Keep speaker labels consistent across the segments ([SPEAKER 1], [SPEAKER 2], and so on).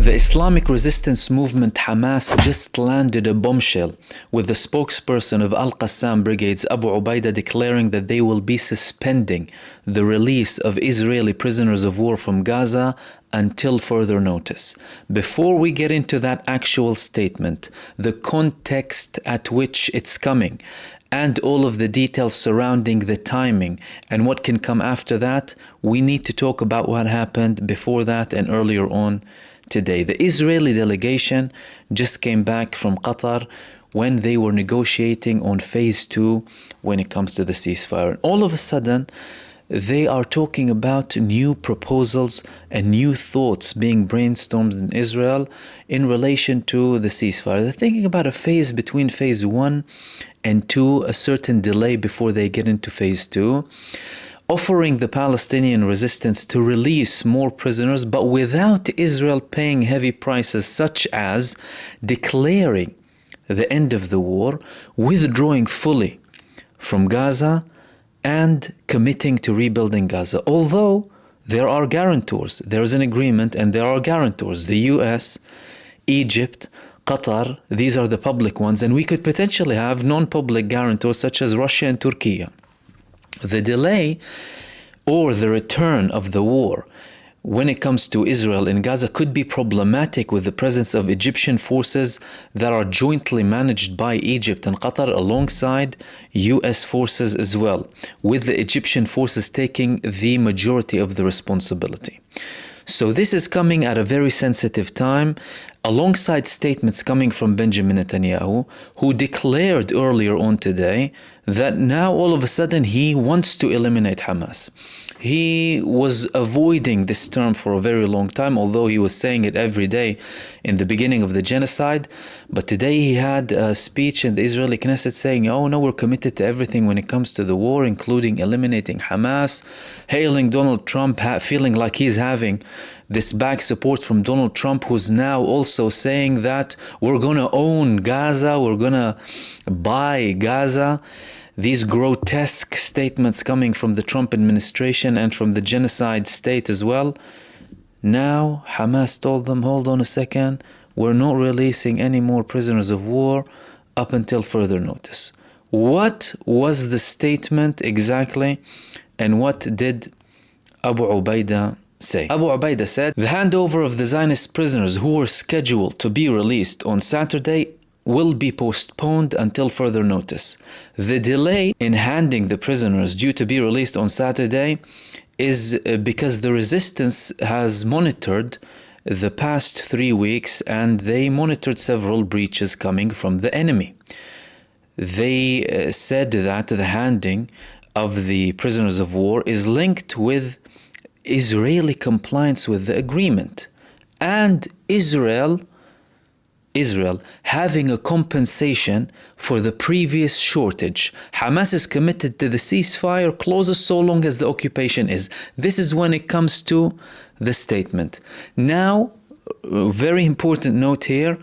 [SPEAKER 1] The Islamic resistance movement Hamas just landed a bombshell with the spokesperson of Al-Qassam brigades Abu Ubaidah declaring that they will be suspending the release of Israeli prisoners of war from Gaza until further notice. Before we get into that actual statement, the context at which it's coming, and all of the details surrounding the timing and what can come after that, we need to talk about what happened before that and earlier on today. The Israeli delegation just came back from Qatar when they were negotiating on phase 2 when it comes to the ceasefire. And all of a sudden, they are talking about new proposals and new thoughts being brainstormed in Israel in relation to the ceasefire. They're thinking about a phase between phase 1 and 2, a certain delay before they get into phase 2. Offering the Palestinian resistance to release more prisoners, but without Israel paying heavy prices, such as declaring the end of the war, withdrawing fully from Gaza, and committing to rebuilding Gaza. Although there are guarantors, there is an agreement and there are guarantors. The US, Egypt, Qatar, these are the public ones, and we could potentially have non-public guarantors such as Russia and Turkey. The delay or the return of the war when it comes to Israel in Gaza could be problematic with the presence of Egyptian forces that are jointly managed by Egypt and Qatar alongside US forces as well, with the Egyptian forces taking the majority of the responsibility. So this is coming at a very sensitive time, alongside statements coming from Benjamin Netanyahu, who declared earlier on today that now all of a sudden he wants to eliminate Hamas. He was avoiding this term for a very long time, although he was saying it every day in the beginning of the genocide. But today he had a speech in the Israeli Knesset saying, oh no, we're committed to everything when it comes to the war, including eliminating Hamas, hailing Donald Trump, feeling like he's having this back support from Donald Trump, who's now also saying that we're going to own Gaza, we're going to buy Gaza. These grotesque statements coming from the Trump administration and from the genocide state as well. Now Hamas told them, hold on a second, we're not releasing any more prisoners of war up until further notice. What was the statement exactly, and what did Abu Ubaidah say? Abu Ubaidah said, the handover of the Zionist prisoners who were scheduled to be released on Saturday will be postponed until further notice. The delay in handing the prisoners due to be released on Saturday is because the resistance has monitored the past 3 weeks, and they monitored several breaches coming from the enemy. They said that the handing of the prisoners of war is linked with Israeli compliance with the agreement and Israel having a compensation for the previous shortage. Hamas is committed to the ceasefire clauses so long as the occupation is. This is when it comes to the statement. Now, very important note here,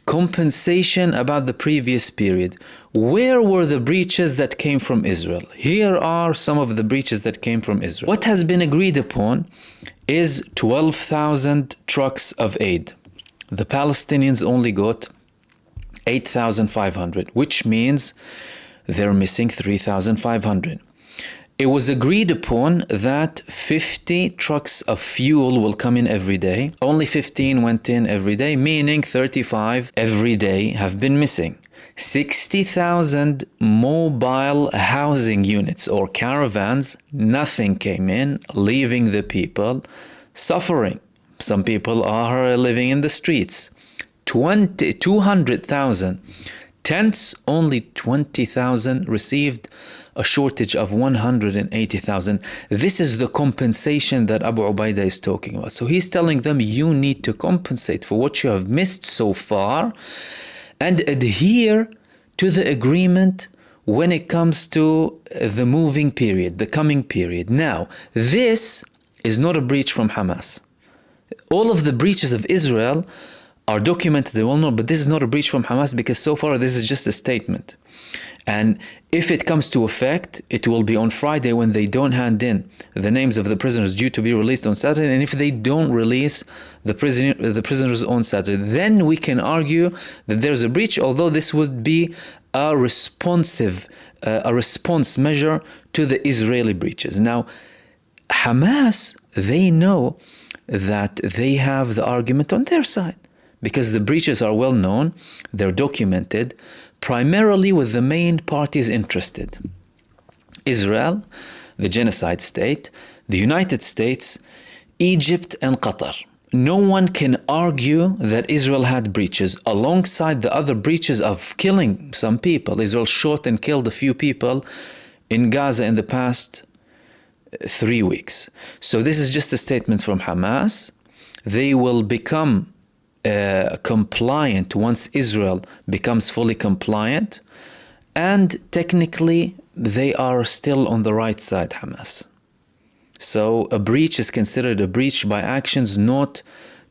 [SPEAKER 1] compensation about the previous period. Where were the breaches that came from Israel? Here are some of the breaches that came from Israel. What has been agreed upon is 12,000 trucks of aid. The Palestinians only got 8,500, which means they're missing 3,500. It was agreed upon that 50 trucks of fuel will come in every day. Only 15 went in every day, meaning 35 every day have been missing. 60,000 mobile housing units or caravans, nothing came in, leaving the people suffering. Some people are living in the streets. 200,000 tents, only 20,000 received a shortage of 180,000. This is the compensation that Abu Ubaidah is talking about. So he's telling them, you need to compensate for what you have missed so far and adhere to the agreement when it comes to the moving period, the coming period. Now, this is not a breach from Hamas. All of the breaches of Israel are documented and well known, but this is not a breach from Hamas because so far this is just a statement. And if it comes to effect, it will be on Friday when they don't hand in the names of the prisoners due to be released on Saturday. And if they don't release the prisoners on Saturday, then we can argue that there's a breach, although this would be a response measure to the Israeli breaches. Now, Hamas, they know that they have the argument on their side because the breaches are well known, they're documented, primarily with the main parties interested: Israel, the genocide state, the United States, Egypt, and Qatar. No one can argue that Israel had breaches alongside the other breaches of killing some people. Israel shot and killed a few people in Gaza in the past 3 weeks. So this is just a statement from Hamas. They will become compliant once Israel becomes fully compliant, and technically they are still on the right side, Hamas. So a breach is considered a breach by actions, not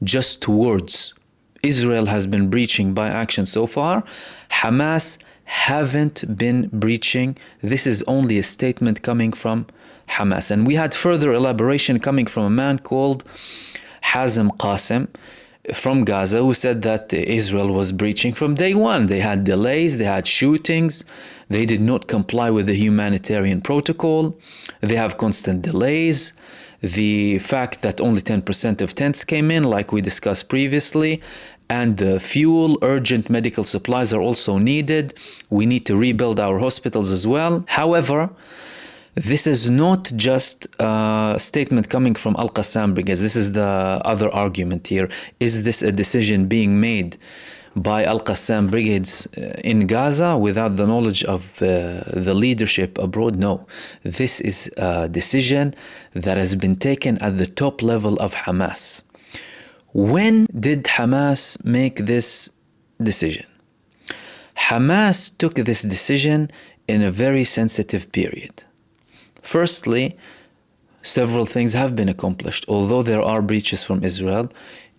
[SPEAKER 1] just words. Israel has been breaching by action so far. Hamas haven't been breaching. This is only a statement coming from Hamas. And we had further elaboration coming from a man called Hazem Qasim from Gaza, who said that Israel was breaching from day one. They had delays, they had shootings, they did not comply with the humanitarian protocol, they have constant delays. The fact that only 10% of tents came in, like we discussed previously, and the fuel, urgent medical supplies are also needed. We need to rebuild our hospitals as well. However, this is not just a statement coming from Al-Qassam brigades. This is the other argument here. Is this a decision being made by Al-Qassam brigades in Gaza without the knowledge of the leadership abroad? No. This is a decision that has been taken at the top level of Hamas. When did Hamas make this decision? Hamas took this decision in a very sensitive period. Firstly, several things have been accomplished. Although there are breaches from Israel,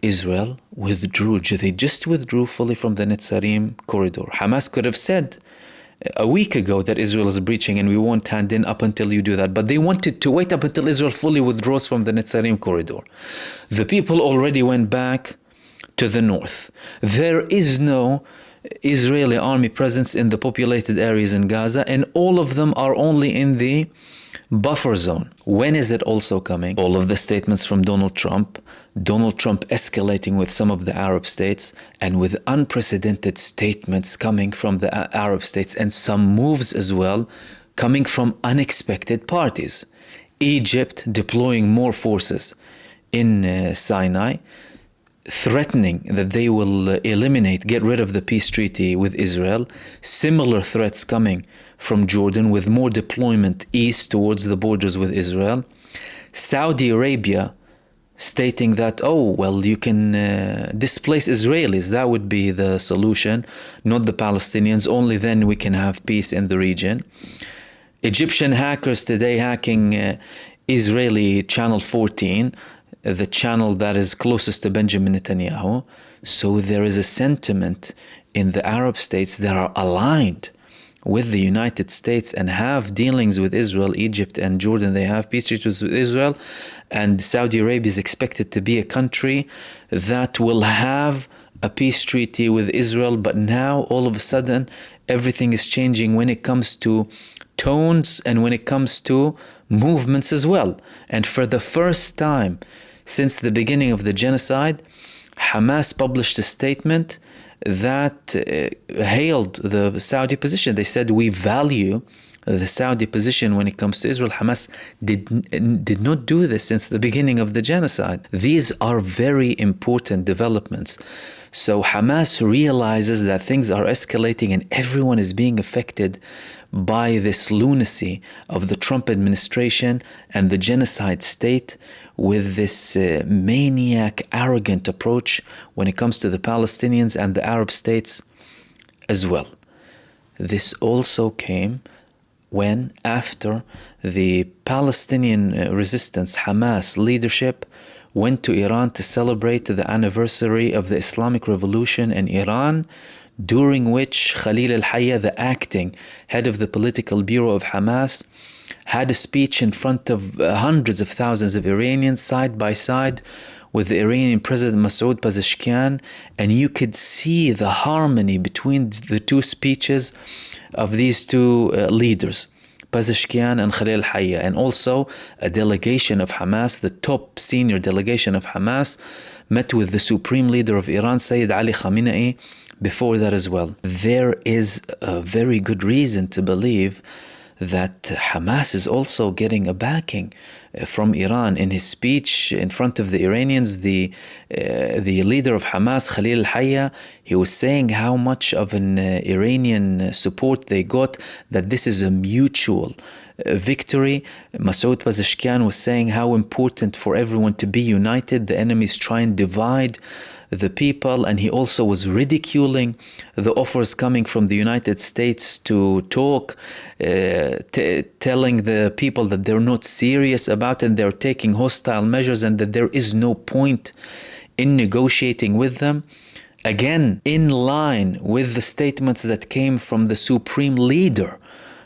[SPEAKER 1] Israel withdrew. They just withdrew fully from the Netzarim corridor. Hamas could have said a week ago that Israel is breaching and we won't hand in up until you do that. But they wanted to wait up until Israel fully withdraws from the Netzarim corridor. The people already went back to the north. There is no Israeli army presence in the populated areas in Gaza, and all of them are only in the buffer zone. When is it also coming? All of the statements from Donald Trump escalating with some of the Arab states, and with unprecedented statements coming from the Arab states, and some moves as well coming from unexpected parties. Egypt deploying more forces in Sinai, threatening that they will get rid of the peace treaty with Israel. Similar threats coming from Jordan with more deployment east towards the borders with Israel. Saudi Arabia stating that, you can displace Israelis. That would be the solution, not the Palestinians. Only then we can have peace in the region. Egyptian hackers today hacking Israeli Channel 14, the channel that is closest to Benjamin Netanyahu. So there is a sentiment in the Arab states that are aligned with the United States and have dealings with Israel. Egypt and Jordan, they have peace treaties with Israel, and Saudi Arabia is expected to be a country that will have a peace treaty with Israel. But now all of a sudden everything is changing when it comes to tones and when it comes to movements as well. And for the first time since the beginning of the genocide, Hamas published a statement that hailed the Saudi position. They said, we value the Saudi position when it comes to Israel. Hamas did not do this since the beginning of the genocide. These are very important developments. So Hamas realizes that things are escalating and everyone is being affected by this lunacy of the Trump administration and the genocide state, with this maniac, arrogant approach when it comes to the Palestinians and the Arab states as well. This also came when, after the Palestinian resistance, Hamas leadership went to Iran to celebrate the anniversary of the Islamic Revolution in Iran, during which Khalil al-Hayya, the acting head of the political bureau of Hamas, had a speech in front of hundreds of thousands of Iranians side by side with the Iranian President Masoud Pezeshkian, and you could see the harmony between the two speeches of these two leaders, Pezeshkian and Khalil al-Hayya, and also a delegation of Hamas, the top senior delegation of Hamas, met with the supreme leader of Iran, Sayyid Ali Khamenei, before that as well. There is a very good reason to believe that Hamas is also getting a backing from Iran. In his speech in front of the Iranians, the leader of Hamas, Khalil al-Hayya, he was saying how much of an Iranian support they got, that this is a mutual victory. Masoud Pezeshkian was saying how important for everyone to be united. The enemies try and divide the people, and he also was ridiculing the offers coming from the United States to talk, telling the people that they're not serious about it and they're taking hostile measures and that there is no point in negotiating with them. Again, in line with the statements that came from the supreme leader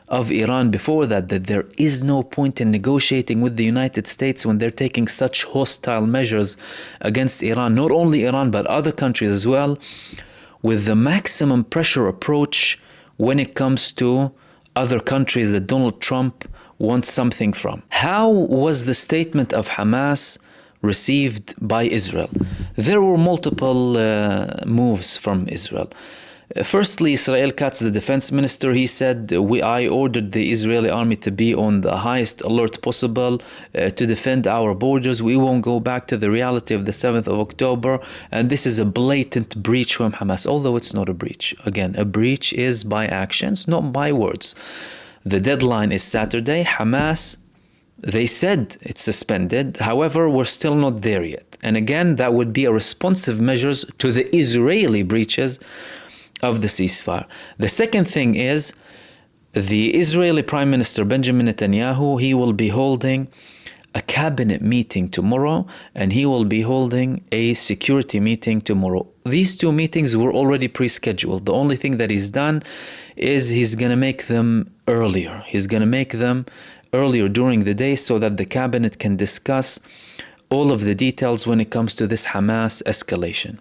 [SPEAKER 1] of Iran before that there is no point in negotiating with the United States when they're taking such hostile measures against Iran, not only Iran but other countries as well, with the maximum pressure approach when it comes to other countries that Donald Trump wants something from. How was the statement of Hamas received by Israel? There were multiple moves from Israel. Firstly, Israel Katz, the defense minister, he said, I ordered the Israeli army to be on the highest alert possible to defend our borders. We won't go back to the reality of the 7th of October. And this is a blatant breach from Hamas, although it's not a breach. Again, a breach is by actions, not by words. The deadline is Saturday. Hamas, they said it's suspended. However, we're still not there yet. And again, that would be a responsive measures to the Israeli breaches of the ceasefire. The second thing is the Israeli Prime Minister Benjamin Netanyahu, he will be holding a cabinet meeting tomorrow, and he will be holding a security meeting tomorrow. These two meetings were already pre-scheduled. The only thing that he's done is he's going to make them earlier. He's going to make them earlier during the day so that the cabinet can discuss all of the details when it comes to this Hamas escalation.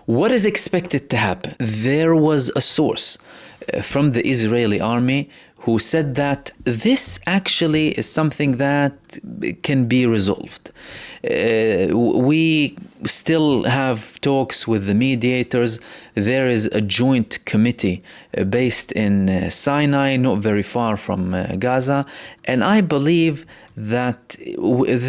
[SPEAKER 1] What is expected to happen? There was a source from the Israeli army who said that this actually is something that can be resolved. We still have talks with the mediators. There is a joint committee based in Sinai, not very far from Gaza, and I believe that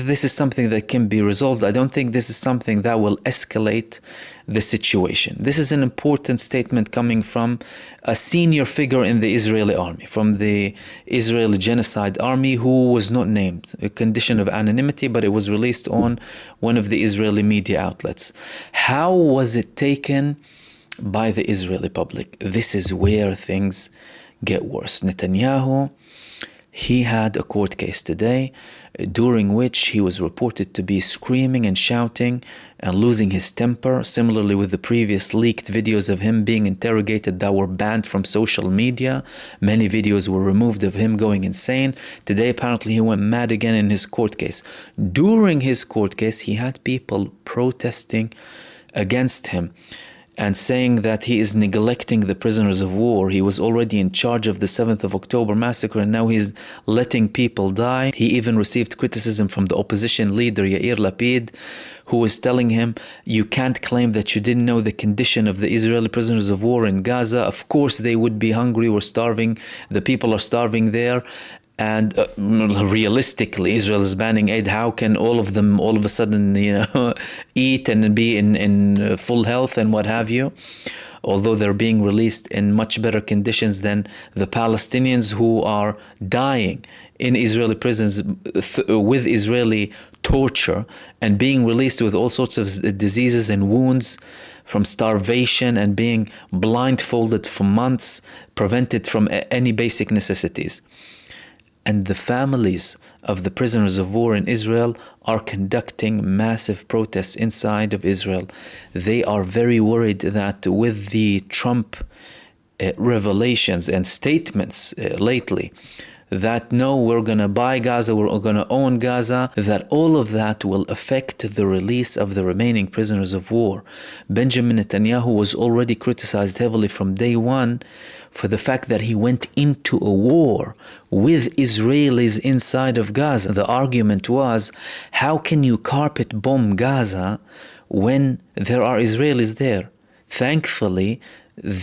[SPEAKER 1] this is something that can be resolved. I don't think this is something that will escalate the situation. This is an important statement coming from a senior figure in the Israeli army, from the Israeli Genocide Army, who was not named, a condition of anonymity, but it was released on one of the Israeli media outlets. How was it taken by the Israeli public? This is where things get worse. Netanyahu, he had a court case today during which he was reported to be screaming and shouting and losing his temper, similarly with the previous leaked videos of him being interrogated that were banned from social media. Many videos were removed of him going insane. Today, apparently, he went mad again in his court case. During his court case, he had people protesting against him and saying that he is neglecting the prisoners of war. He was already in charge of the 7th of October massacre, and now he's letting people die. He even received criticism from the opposition leader, Yair Lapid, who was telling him, you can't claim that you didn't know the condition of the Israeli prisoners of war in Gaza. Of course they would be hungry or starving. The people are starving there. And realistically, Israel is banning aid. How can all of them all of a sudden, eat and be in full health and what have you? Although they're being released in much better conditions than the Palestinians who are dying in Israeli prisons with Israeli torture and being released with all sorts of diseases and wounds from starvation and being blindfolded for months, prevented from any basic necessities. and the families of the prisoners of war in Israel are conducting massive protests inside of Israel. They are very worried that with the Trump revelations and statements lately, that no, we're going to buy Gaza, we're going to own Gaza, that all of that will affect the release of the remaining prisoners of war. Benjamin Netanyahu was already criticized heavily from day one for the fact that he went into a war with Israelis inside of Gaza. The argument was, how can you carpet bomb Gaza when there are Israelis there? Thankfully,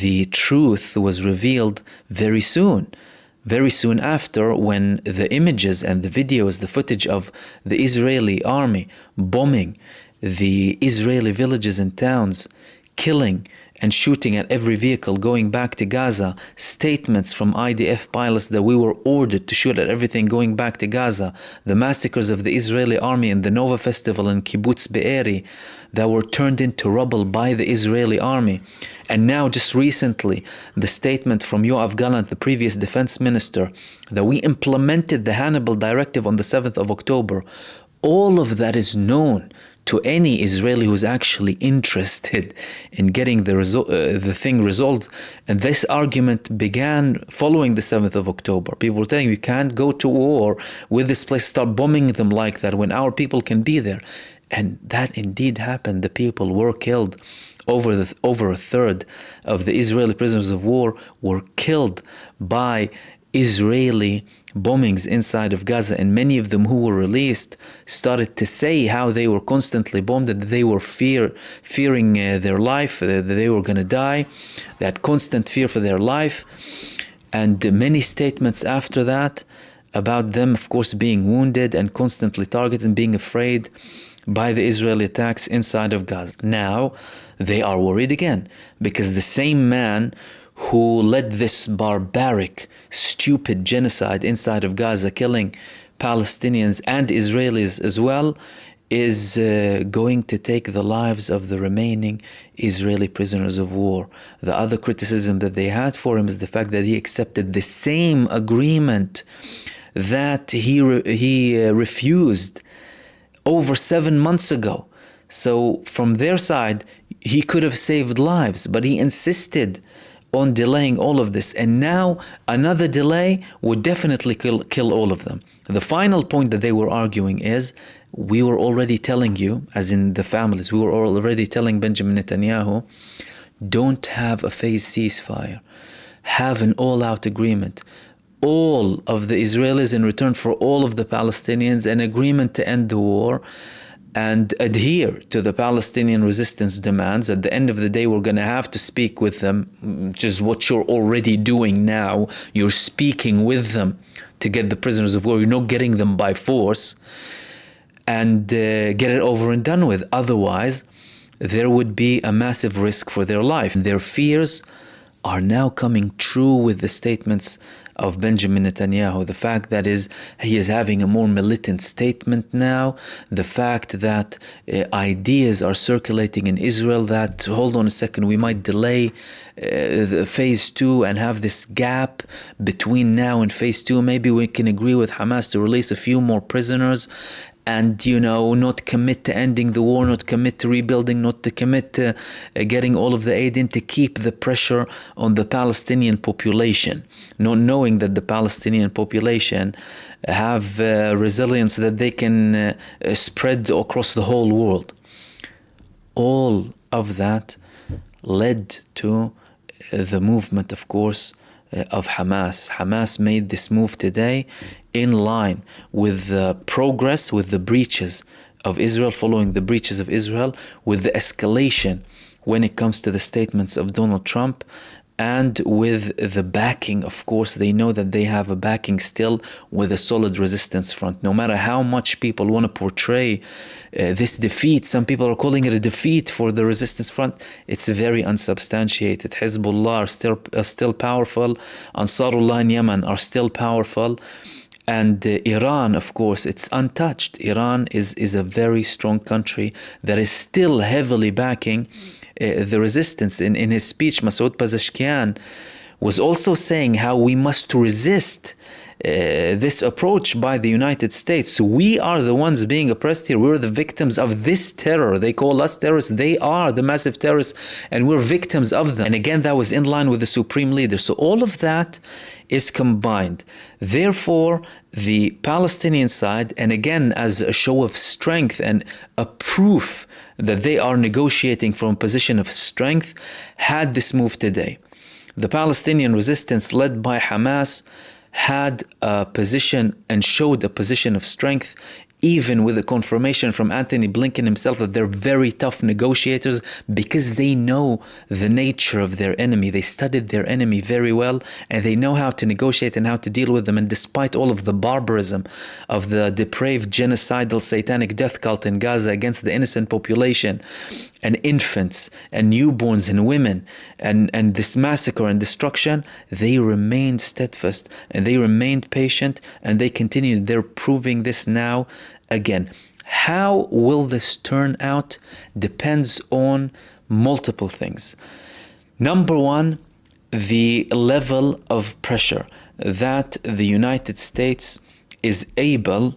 [SPEAKER 1] the truth was revealed very soon after, when the images and the videos, the footage of the Israeli army bombing the Israeli villages and towns, killing and shooting at every vehicle going back to Gaza, statements from IDF pilots that we were ordered to shoot at everything going back to Gaza, the massacres of the Israeli army in the Nova Festival in Kibbutz Be'eri that were turned into rubble by the Israeli army. And now, just recently, the statement from Yoav Gallant, the previous defense minister, that we implemented the Hannibal Directive on the 7th of October. All of that is known to any Israeli who's actually interested in getting the thing resolved. And this argument began following the 7th of October. People were saying, we can't go to war with this place, start bombing them like that when our people can be there. And that indeed happened. The people were killed. Over a third of the Israeli prisoners of war were killed by Israeli bombings inside of Gaza, and many of them who were released started to say how they were constantly bombed, that they were fearing their life, that they were going to die, that constant fear for their life, and many statements after that about them, of course, being wounded and constantly targeted and being afraid by the Israeli attacks inside of Gaza. Now, they are worried again, because the same man who led this barbaric, stupid genocide inside of Gaza, killing Palestinians and Israelis as well, is going to take the lives of the remaining Israeli prisoners of war. The other criticism that they had for him is the fact that he accepted the same agreement that he refused over 7 months ago. So from their side, he could have saved lives, but he insisted on delaying all of this. And now another delay would definitely kill all of them. The final point that they were arguing is, we were already telling you, as in the families, we were already telling Benjamin Netanyahu, don't have a phase ceasefire. Have an all-out agreement. All of the Israelis in return for all of the Palestinians, an agreement to end the war and adhere to the Palestinian resistance demands. At the end of the day, we're going to have to speak with them, which is what you're already doing now. You're speaking with them to get the prisoners of war. You're not getting them by force, and get it over and done with. Otherwise, there would be a massive risk for their life. Their fears are now coming true with the statements of Benjamin Netanyahu. The fact that he is having a more militant statement now. The fact that ideas are circulating in Israel that, hold on a second, we might delay the phase 2 and have this gap between now and phase 2. Maybe we can agree with Hamas to release a few more prisoners and, not commit to ending the war, not commit to rebuilding, not to commit to getting all of the aid in, to keep the pressure on the Palestinian population, not knowing that the Palestinian population have resilience that they can spread across the whole world. All of that led to the movement, of course, of Hamas. Hamas made this move today in line with the progress, with the breaches of Israel, following the breaches of Israel, with the escalation when it comes to the statements of Donald Trump, and with the backing. Of course, they know that they have a backing still with a solid resistance front. No matter how much people want to portray this defeat, some people are calling it a defeat for the resistance front. It's very unsubstantiated. Hezbollah are still powerful. Ansarullah in Yemen are still powerful. And Iran, of course, it's untouched. Iran is a very strong country that is still heavily backing the resistance. In his speech, Masoud Pezeshkian was also saying how we must resist this approach by the United States. So we are the ones being oppressed here. We're the victims of this terror. They call us terrorists. They are the massive terrorists, and we're victims of them. And again, that was in line with the supreme leader. So all of that is combined. Therefore, the Palestinian side, and again, as a show of strength and a proof that they are negotiating from a position of strength, had this move today. The Palestinian resistance led by Hamas had a position and showed a position of strength, even with a confirmation from Antony Blinken himself that they're very tough negotiators because they know the nature of their enemy. They studied their enemy very well, and they know how to negotiate and how to deal with them. And despite all of the barbarism of the depraved, genocidal, satanic death cult in Gaza against the innocent population and infants and newborns and women and this massacre and destruction, they remained steadfast and they remained patient, and they continued. They're proving this now again. How will this turn out depends on multiple things. Number one, the level of pressure that the United States is able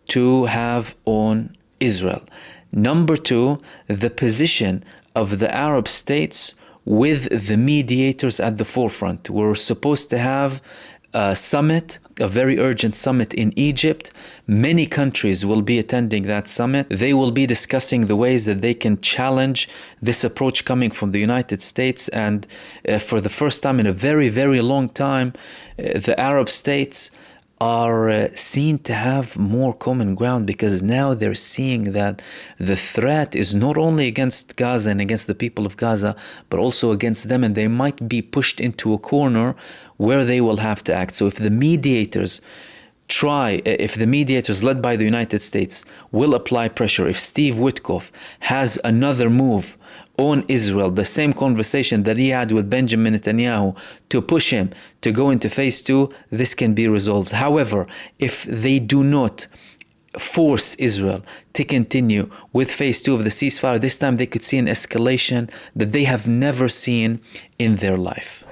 [SPEAKER 1] to have on Israel. Number two, the position of the Arab states with the mediators at the forefront. We're supposed to have a summit, a very urgent summit in Egypt. Many countries will be attending that summit. They will be discussing the ways that they can challenge this approach coming from the United States. And for the first time in a very, very long time, the Arab states are seen to have more common ground, because now they're seeing that the threat is not only against Gaza and against the people of Gaza, but also against them, and they might be pushed into a corner where they will have to act. So if the mediators led by the United States will apply pressure, if Steve Witkoff has another move on Israel, the same conversation that he had with Benjamin Netanyahu to push him to go into phase 2, this can be resolved. However, if they do not force Israel to continue with phase 2 of the ceasefire, this time they could see an escalation that they have never seen in their life.